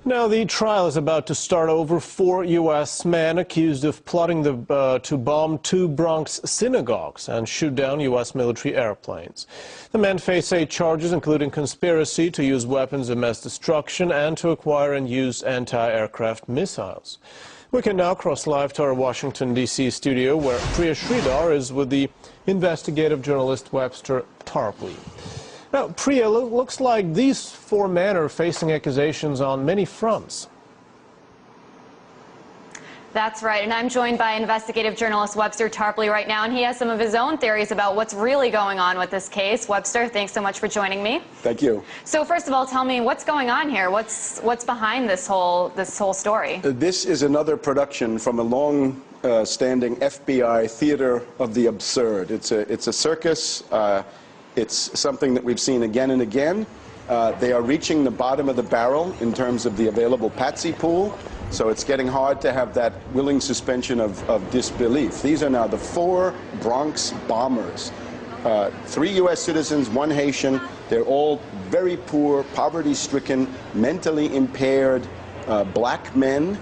Now, the trial is about to start over 4 U.S. men accused of plotting to bomb 2 Bronx synagogues and shoot down U.S. military airplanes. The men face 8 charges, including conspiracy to use weapons of mass destruction and to acquire and use anti-aircraft missiles. We can now cross live to our Washington, D.C. studio, where Priya Sridhar is with the investigative journalist Webster Tarpley. Now, Priya, looks like these 4 men are facing accusations on many fronts. That's right, and I'm joined by investigative journalist Webster Tarpley right now, and he has some of his own theories about what's really going on with this case. Webster, thanks so much for joining me. Thank you. So first of all, tell me what's going on here. What's behind this whole story? This is another production from a long-standing FBI theater of the absurd. It's a circus. It's something that we've seen again and again. They are reaching the bottom of the barrel in terms of the available patsy pool, so it's getting hard to have that willing suspension of disbelief. These are now the 4 Bronx bombers. 3 U.S. citizens, 1 Haitian. They're all very poor, poverty-stricken, mentally impaired black men,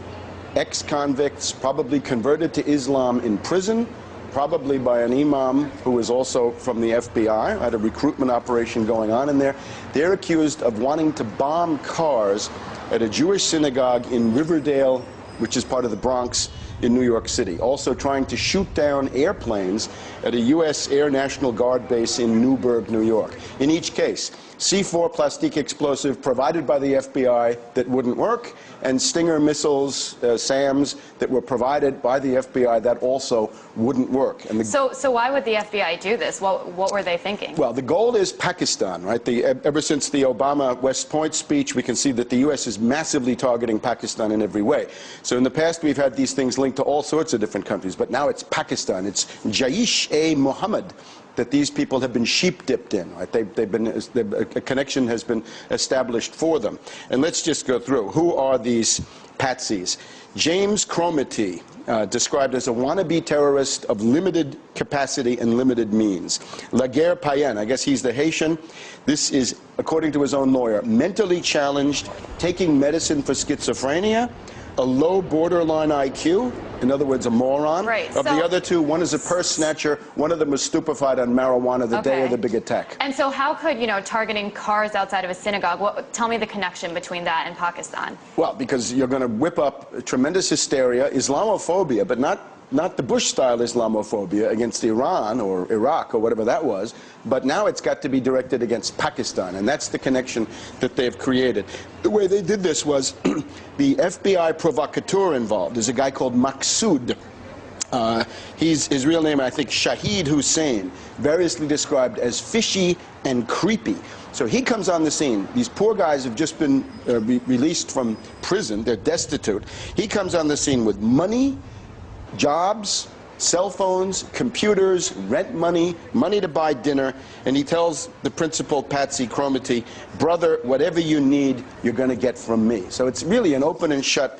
ex-convicts, probably converted to Islam in prison, probably by an imam who is also from the FBI, had a recruitment operation going on in there. They're accused of wanting to bomb cars at a Jewish synagogue in Riverdale, which is part of the Bronx in New York City. Also trying to shoot down airplanes at a U.S. Air National Guard base in Newburgh, New York. In each case, C4 plastic explosive provided by the FBI that wouldn't work, and Stinger missiles, SAMs, that were provided by the FBI that also wouldn't work. And so why would the FBI do this? What were they thinking? Well, the goal is Pakistan, right? Ever since the Obama West Point speech, we can see that the U.S. is massively targeting Pakistan in every way. So in the past, we've had these things linked to all sorts of different countries, but now it's Pakistan. It's Jaish-e-Mohammed that these people have been sheep-dipped in, right? A connection has been established for them. And let's just go through. Who are these patsies? James Cromity, described as a wannabe terrorist of limited capacity and limited means. Laguerre Payen, I guess he's the Haitian. This is, according to his own lawyer, mentally challenged, taking medicine for schizophrenia, a low borderline IQ, in other words, a moron. Right. Of the other 2, one is a purse snatcher, one of them was stupefied on marijuana the day of the big attack. And so how could, targeting cars outside of a synagogue, tell me the connection between that and Pakistan? Well, because you're going to whip up tremendous hysteria, Islamophobia, but not the Bush-style Islamophobia against Iran or Iraq or whatever that was, but now it's got to be directed against Pakistan, and that's the connection that they've created. The way they did this was the FBI provocateur involved is a guy called Maqsood. His real name, I think, Shahid Hussein, variously described as fishy and creepy. So he comes on the scene. These poor guys have just been released from prison. They're destitute. He comes on the scene with money, jobs, cell phones, computers, rent money, money to buy dinner, and he tells the principal, Patsy Cromity, brother, whatever you need, you're going to get from me. So it's really an open and shut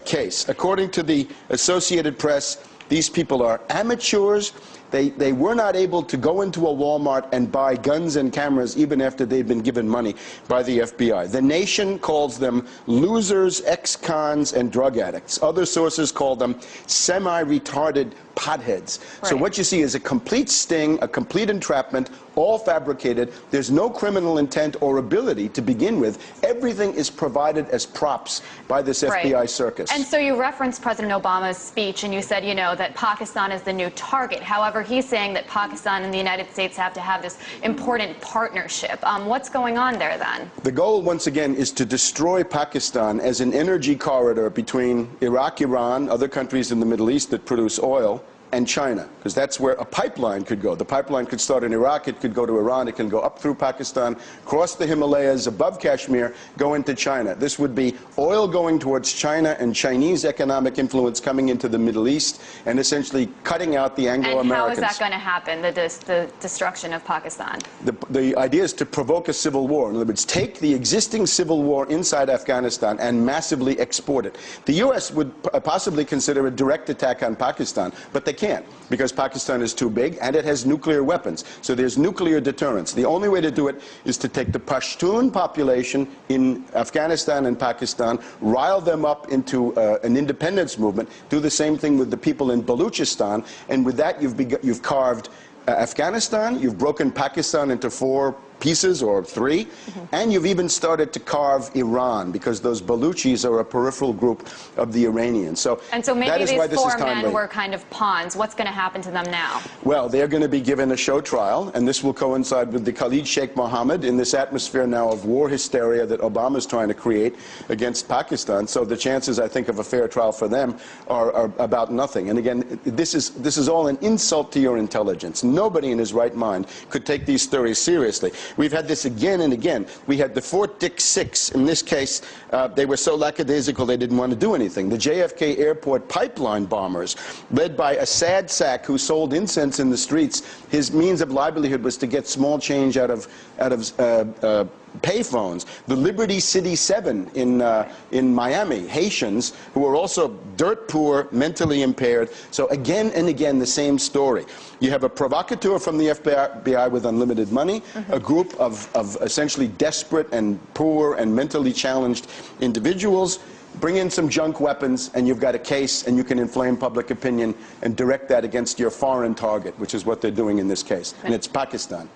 case. According to the Associated Press, these people are amateurs. They were not able to go into a Walmart and buy guns and cameras even after they'd been given money by the FBI. The Nation calls them losers, ex-cons, and drug addicts. Other sources call them semi-retarded potheads. Right. So what you see is a complete sting, a complete entrapment, all fabricated. There's no criminal intent or ability to begin with. Everything is provided as props by this FBI circus. And so you referenced President Obama's speech, and you said, that Pakistan is the new target. However, he's saying that Pakistan and the United States have to have this important partnership. What's going on there, then? The goal, once again, is to destroy Pakistan as an energy corridor between Iraq, Iran, other countries in the Middle East that produce oil, and China, because that's where a pipeline could go. The pipeline could start in Iraq, it could go to Iran, it can go up through Pakistan, cross the Himalayas, above Kashmir, go into China. This would be oil going towards China and Chinese economic influence coming into the Middle East and essentially cutting out the Anglo-Americans. And how is that going to happen, the destruction of Pakistan? The idea is to provoke a civil war. In other words, take the existing civil war inside Afghanistan and massively export it. The U.S. would possibly consider a direct attack on Pakistan, but they can't, because Pakistan is too big and it has nuclear weapons. So there's nuclear deterrence. The only way to do it is to take the Pashtun population in Afghanistan and Pakistan, rile them up into an independence movement, do the same thing with the people in Baluchistan, and with that you've carved Afghanistan, you've broken Pakistan into 4 pieces or 3, and you've even started to carve Iran, because those Baluchis are a peripheral group of the Iranians. So maybe these 4 men were kind of pawns. What's going to happen to them now? Well, they're going to be given a show trial, and this will coincide with the Khalid Sheikh Mohammed in this atmosphere now of war hysteria that Obama's trying to create against Pakistan. So the chances, I think, of a fair trial for them are about nothing. And again, this is all an insult to your intelligence. Nobody in his right mind could take these theories seriously. We've had this again and again. We had the Fort Dick 6. In this case, they were so lackadaisical they didn't want to do anything. The JFK Airport pipeline bombers, led by a sad sack who sold incense in the streets. His means of livelihood was to get small change out of payphones. The Liberty City 7 in Miami, Haitians who were also dirt poor, mentally impaired. So again and again, the same story. You have a provocateur from the FBI with unlimited money, a group of essentially desperate and poor and mentally challenged individuals. Bring in some junk weapons, and you've got a case, and you can inflame public opinion and direct that against your foreign target, which is what they're doing in this case, and it's Pakistan.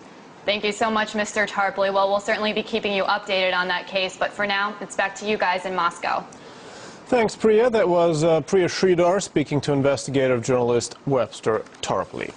Thank you so much, Mr. Tarpley. Well, we'll certainly be keeping you updated on that case, but for now, it's back to you guys in Moscow. Thanks, Priya. That was Priya Sridhar speaking to investigative journalist Webster Tarpley.